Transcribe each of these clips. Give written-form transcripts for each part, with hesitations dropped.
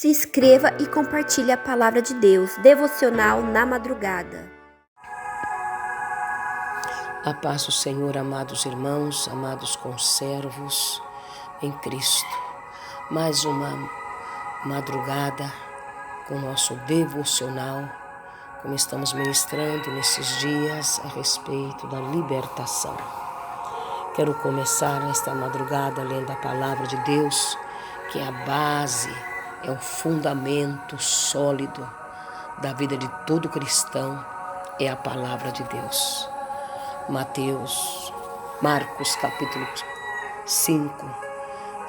Se inscreva e compartilhe a palavra de Deus, devocional na madrugada. A paz do Senhor, amados irmãos, amados conservos em Cristo. Mais uma madrugada com o nosso devocional, como estamos ministrando nesses dias a respeito da libertação. Quero começar esta madrugada lendo a palavra de Deus, que é a base, é o fundamento sólido da vida de todo cristão, é a palavra de Deus. Marcos capítulo 5,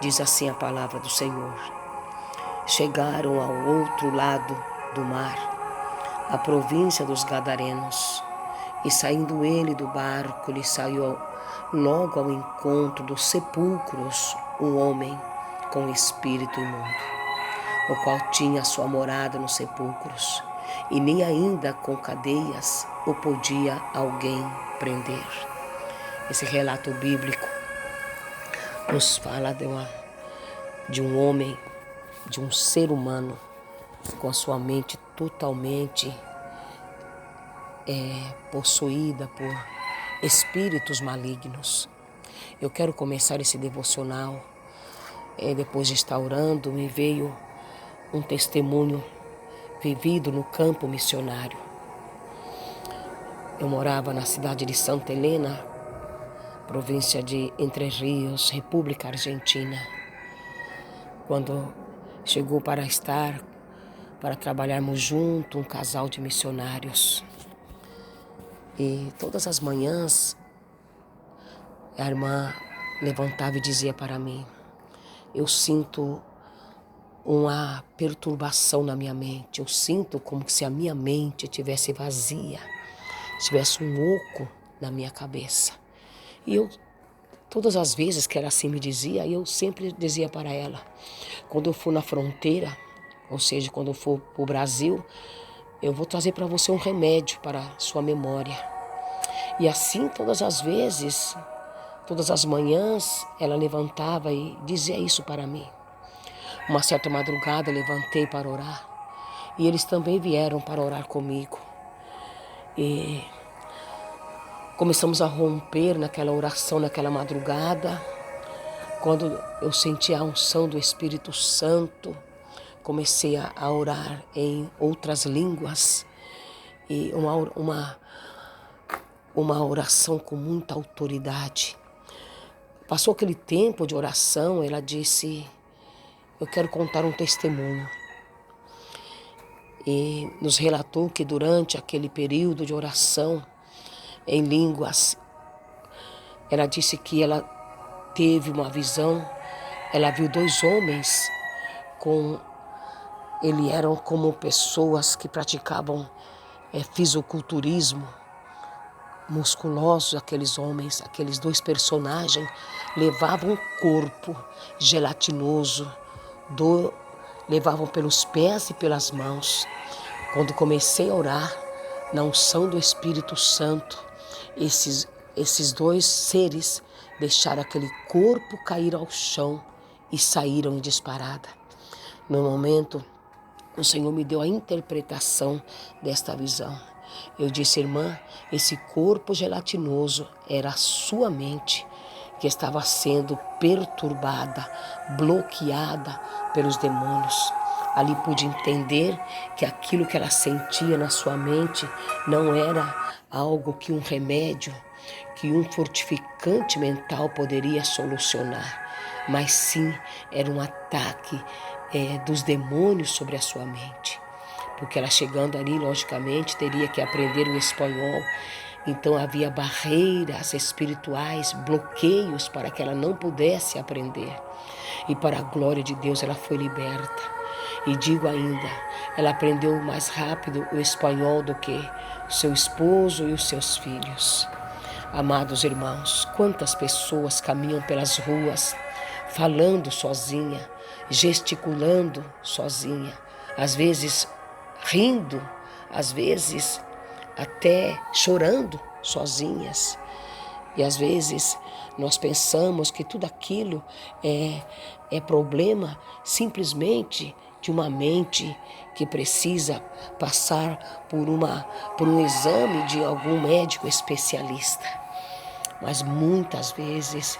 diz assim a palavra do Senhor. Chegaram ao outro lado do mar, a província dos Gadarenos, e saindo ele do barco, lhe saiu logo ao encontro dos sepulcros um homem com espírito imundo, o qual tinha sua morada nos sepulcros, e nem ainda com cadeias o podia alguém prender. Esse relato bíblico nos fala de um homem, de um ser humano com a sua mente totalmente possuída por espíritos malignos. Eu quero começar esse devocional, depois de estar orando, me veio um testemunho vivido no campo missionário. Eu morava na cidade de Santa Helena, província de Entre Rios, República Argentina. Quando chegou para trabalharmos junto, um casal de missionários. E todas as manhãs, a irmã levantava e dizia para mim: eu sinto uma perturbação na minha mente, eu sinto como se a minha mente estivesse vazia, tivesse um oco na minha cabeça. E eu, todas as vezes que ela assim me dizia, eu sempre dizia para ela: quando eu for na fronteira, ou seja, quando eu for para o Brasil, eu vou trazer para você um remédio para a sua memória. E assim, todas as vezes, todas as manhãs, ela levantava e dizia isso para mim. Uma certa madrugada, levantei para orar. E eles também vieram para orar comigo. E começamos a romper naquela oração, naquela madrugada. Quando eu senti a unção do Espírito Santo, comecei a orar em outras línguas. E uma oração com muita autoridade. Passou aquele tempo de oração, ela disse: eu quero contar um testemunho. E nos relatou que durante aquele período de oração em línguas, ela disse que ela teve uma visão, ela viu dois homens eles eram como pessoas que praticavam fisiculturismo, musculosos. Aqueles homens, aqueles dois personagens, levavam um corpo gelatinoso, levavam pelos pés e pelas mãos. Quando comecei a orar, na unção do Espírito Santo, esses dois seres deixaram aquele corpo cair ao chão e saíram em disparada. No momento, o Senhor me deu a interpretação desta visão. Eu disse: irmã, esse corpo gelatinoso era a sua mente que estava sendo perturbada, bloqueada pelos demônios. Ali pude entender que aquilo que ela sentia na sua mente não era algo que um remédio, que um fortificante mental poderia solucionar, mas sim era um ataque dos demônios sobre a sua mente. Porque ela chegando ali, logicamente, teria que aprender o espanhol. Então havia barreiras espirituais, bloqueios para que ela não pudesse aprender. E para a glória de Deus ela foi liberta. E digo ainda, ela aprendeu mais rápido o espanhol do que o seu esposo e os seus filhos. Amados irmãos, quantas pessoas caminham pelas ruas falando sozinha, gesticulando sozinha, às vezes rindo, às vezes até chorando sozinhas. E às vezes nós pensamos que tudo aquilo é problema simplesmente de uma mente que precisa passar por um exame de algum médico especialista. Mas muitas vezes,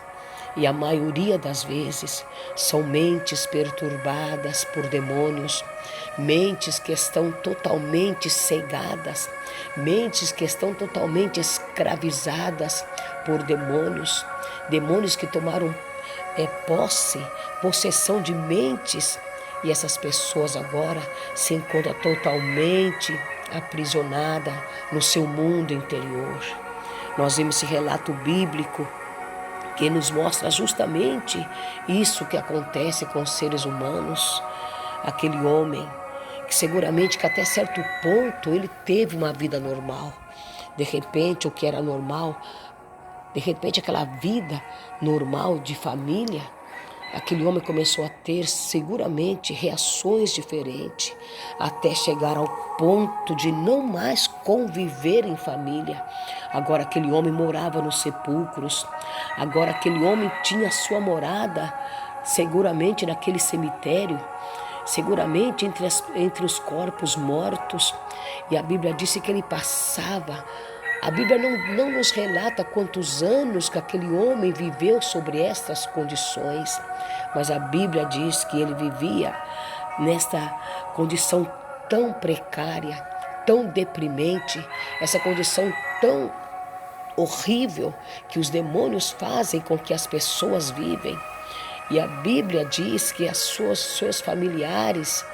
e a maioria das vezes, são mentes perturbadas por demônios, mentes que estão totalmente cegadas, mentes que estão totalmente escravizadas por demônios, demônios que tomaram possessão de mentes, e essas pessoas agora se encontram totalmente aprisionadas no seu mundo interior. Nós vemos esse relato bíblico que nos mostra justamente isso que acontece com os seres humanos. Aquele homem que seguramente que até certo ponto ele teve uma vida normal. De repente o que era normal, de repente aquela vida normal de família, aquele homem começou a ter seguramente reações diferentes, até chegar ao ponto de não mais conviver em família. Agora aquele homem morava nos sepulcros, agora aquele homem tinha sua morada seguramente naquele cemitério, seguramente entre os corpos mortos. E a Bíblia disse que ele passava. A Bíblia não nos relata quantos anos que aquele homem viveu sobre estas condições, mas a Bíblia diz que ele vivia nesta condição tão precária, tão deprimente, essa condição tão horrível que os demônios fazem com que as pessoas vivem. E a Bíblia diz que seus familiares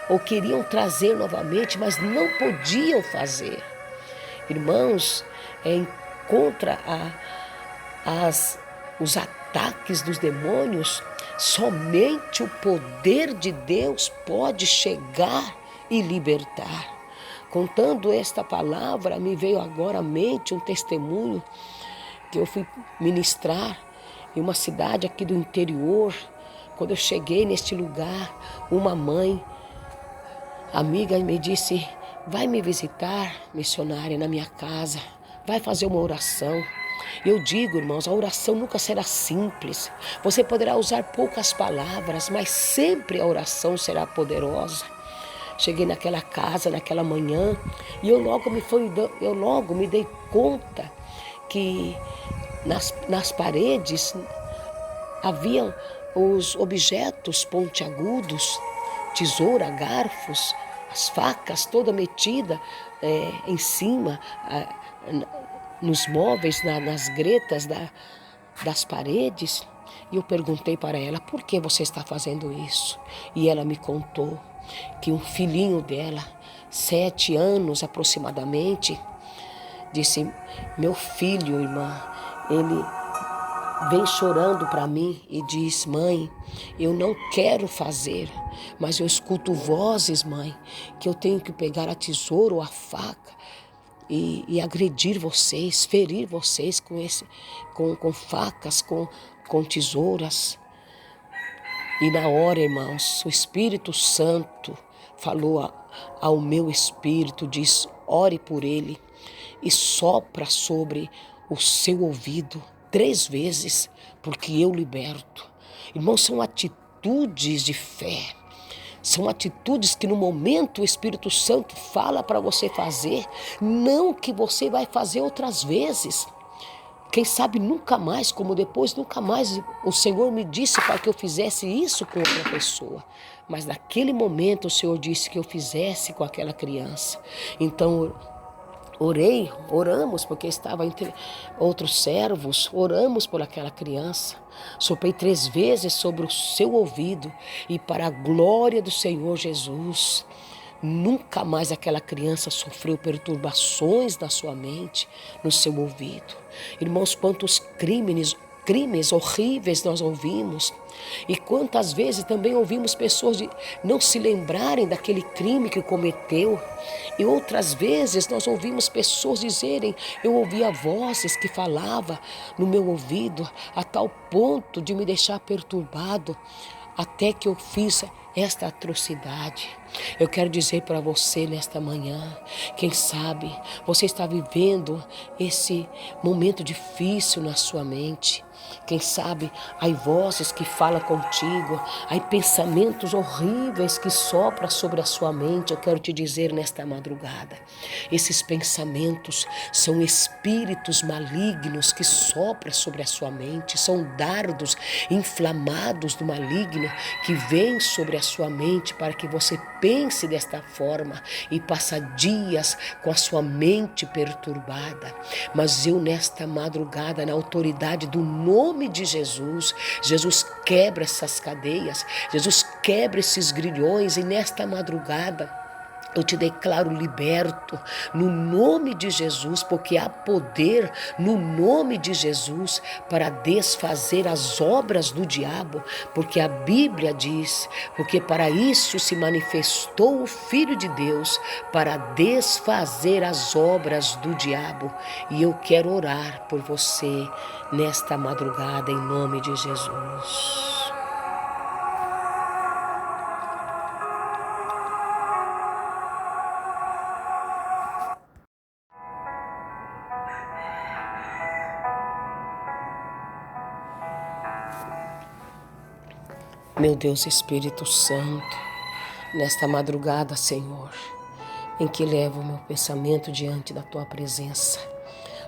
o queriam trazer novamente, mas não podiam fazer. Irmãos, contra os ataques dos demônios, somente o poder de Deus pode chegar e libertar. Contando esta palavra, me veio agora à mente um testemunho que eu fui ministrar em uma cidade aqui do interior. Quando eu cheguei neste lugar, uma mãe amiga me disse: vai me visitar, missionária, na minha casa, vai fazer uma oração. Eu digo, irmãos, a oração nunca será simples. Você poderá usar poucas palavras, mas sempre a oração será poderosa. Cheguei naquela casa, naquela manhã, e eu logo me dei conta que nas paredes haviam os objetos pontiagudos, tesoura, garfos, as facas toda metida em cima, nos móveis, nas gretas das paredes. E eu perguntei para ela: por que você está fazendo isso? E ela me contou que um filhinho dela, 7 anos aproximadamente, disse: meu filho, irmã, ele vem chorando para mim e diz: mãe, eu não quero fazer, mas eu escuto vozes, mãe, que eu tenho que pegar a tesoura ou a faca e agredir vocês, ferir vocês com facas, com tesouras. E na hora, irmãos, o Espírito Santo falou ao meu espírito, diz: ore por ele e sopra sobre o seu ouvido 3 vezes, porque eu liberto. Irmãos, são atitudes de fé. São atitudes que no momento o Espírito Santo fala para você fazer, não que você vai fazer outras vezes. Quem sabe nunca mais, como depois, nunca mais o Senhor me disse para que eu fizesse isso com outra pessoa. Mas naquele momento o Senhor disse que eu fizesse com aquela criança. Então oramos, porque estava entre outros servos, oramos por aquela criança. Soprei 3 vezes sobre o seu ouvido e para a glória do Senhor Jesus, nunca mais aquela criança sofreu perturbações na sua mente, no seu ouvido. Irmãos, quantos crimes horríveis nós ouvimos. E quantas vezes também ouvimos pessoas de não se lembrarem daquele crime que cometeu. E outras vezes nós ouvimos pessoas dizerem: eu ouvia vozes que falavam no meu ouvido, a tal ponto de me deixar perturbado, até que eu fiz esta atrocidade. Eu quero dizer para você nesta manhã, quem sabe você está vivendo esse momento difícil na sua mente. Quem sabe há vozes que falam contigo, há pensamentos horríveis que sopram sobre a sua mente. Eu quero te dizer nesta madrugada, esses pensamentos são espíritos malignos que sopram sobre a sua mente, são dardos inflamados do maligno que vêm sobre a sua mente para que você pense desta forma e passa dias com a sua mente perturbada. Mas eu nesta madrugada, na autoridade do nome de Jesus, Jesus quebra essas cadeias, Jesus quebra esses grilhões e nesta madrugada eu te declaro liberto no nome de Jesus, porque há poder no nome de Jesus para desfazer as obras do diabo, porque a Bíblia diz, porque para isso se manifestou o Filho de Deus, para desfazer as obras do diabo. E eu quero orar por você nesta madrugada em nome de Jesus. Meu Deus Espírito Santo, nesta madrugada, Senhor, em que levo o meu pensamento diante da Tua presença.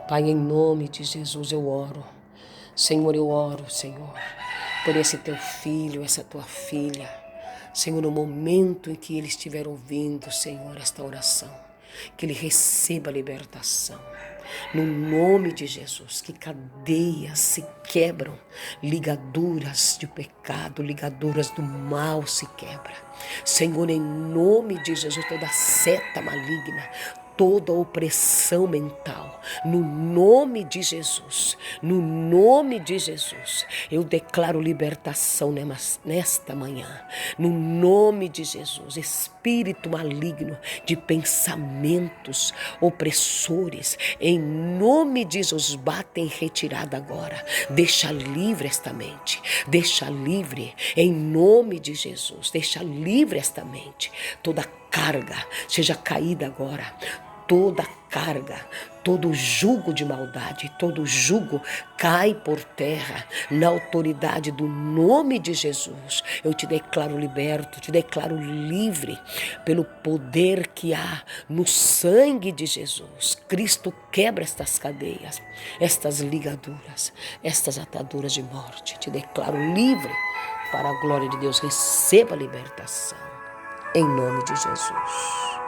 Pai, em nome de Jesus eu oro. Senhor, eu oro, Senhor, por esse Teu filho, essa Tua filha. Senhor, no momento em que ele estiver ouvindo, Senhor, esta oração, que ele receba a libertação. No nome de Jesus, que cadeias se quebram, ligaduras de pecado, ligaduras do mal se quebram. Senhor, em nome de Jesus, toda seta maligna, toda opressão mental, no nome de Jesus, no nome de Jesus, eu declaro libertação nesta manhã, no nome de Jesus. Espírito maligno de pensamentos opressores, em nome de Jesus, bate em retirada agora, deixa livre esta mente, deixa livre, em nome de Jesus, deixa livre esta mente, toda carga seja caída agora, toda carga, todo jugo de maldade, todo jugo cai por terra, na autoridade do nome de Jesus. Eu te declaro liberto, te declaro livre, pelo poder que há no sangue de Jesus. Cristo quebra estas cadeias, estas ligaduras, estas ataduras de morte. Te declaro livre, para a glória de Deus. Receba a libertação, em nome de Jesus.